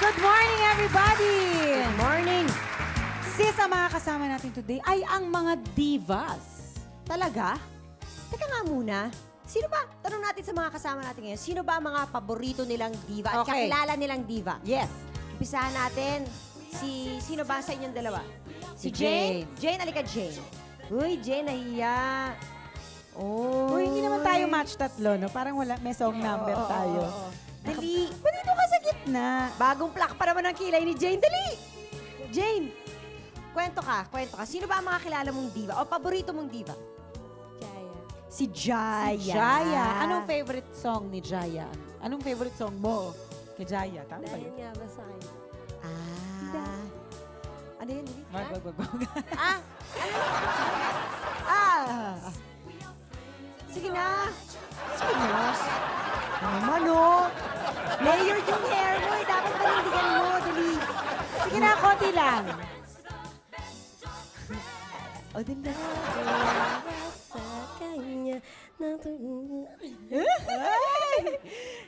Good morning, everybody! Good morning! Sis, ang mga kasama natin today ay ang mga divas. Talaga? Teka nga muna. Sino ba, tanong natin sa mga kasama natin ngayon, sino ba ang mga paborito nilang diva at Okay. kakilala nilang diva? Yes. Umpisahan natin. Sino ba sa inyong dalawa? Si Jane. Jane, alika Jane. Uy, Jane, nahiya. Oh. Uy, hindi naman tayo match tatlo, no? Parang wala, may song number tayo. Dali. Ba't dito ka sa gitna? Bagong plak pa naman ang kilay ni Jane. Dali! Jane, kwento ka. Sino ba ang mga kilala mong diva o paborito mong diva? Jaya. Si Jaya. Si Jaya. Anong favorite song ni Jaya? Anong favorite song mo kay Jaya? Tama ba Dahil yun? nga ba sa kanya? Ano yun? Dali? Wag. Ah! Ah! Sige na. Sige na. Ano naman, oh. Layered yung hair mo. Dapat panindigan mo. Dali. Sige na, konti lang. O, din na. Sa kanya ng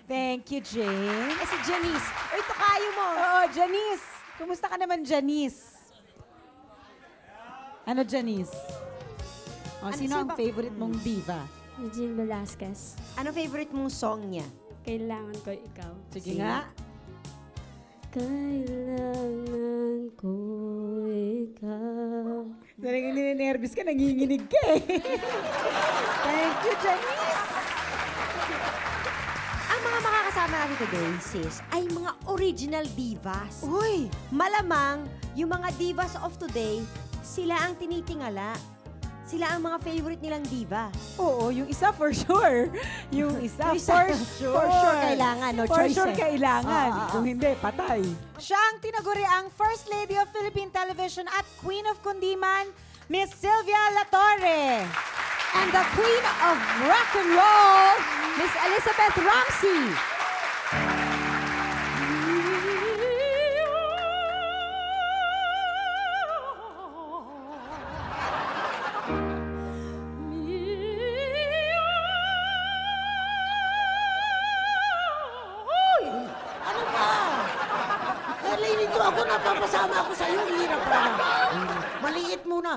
Thank you, Jane. Eh, si Janice. Uy, tukayo mo. Oo, Janice. Kumusta ka naman, Janice? Ano, Janice? O, Ano, sino sino ang ba- favorite mong diva? Eugene Velasquez. Ano favorite mong song niya? Kailangan ko ikaw. Sige nga. Kailangan ko ikaw. Talagang ninenervous ka, nanginginig ka eh. Thank you, Janice. Ang mga makakasama natin today, sis, ay mga original divas. Uy! Malamang, yung mga divas of today, sila ang tinitingala. Sila ang mga favorite nilang diva. Oo, yung isa for sure. Yung isa for sure. For sure kailangan, no For choice sure eh. kailangan. Oo. Kung hindi, patay. Siya ang tinaguriang First Lady of Philippine Television at Queen of Kundiman, Miss Sylvia Latorre. And the queen of rock and roll, Miss Elizabeth Ramsey. Ano ba? Nalilito ako, napapasama ako sa'yo. Hirap pa na. Maliit muna.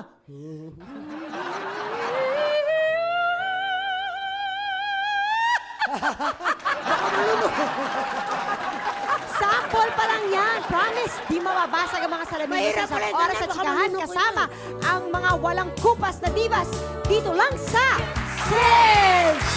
Sample pa lang yan. Promise, di mababasag ang mga salamin Mahirap sa pala, isang oras dali, sa baka chikahan malunok kasama ang mga walang kupas na divas dito lang sa Sis!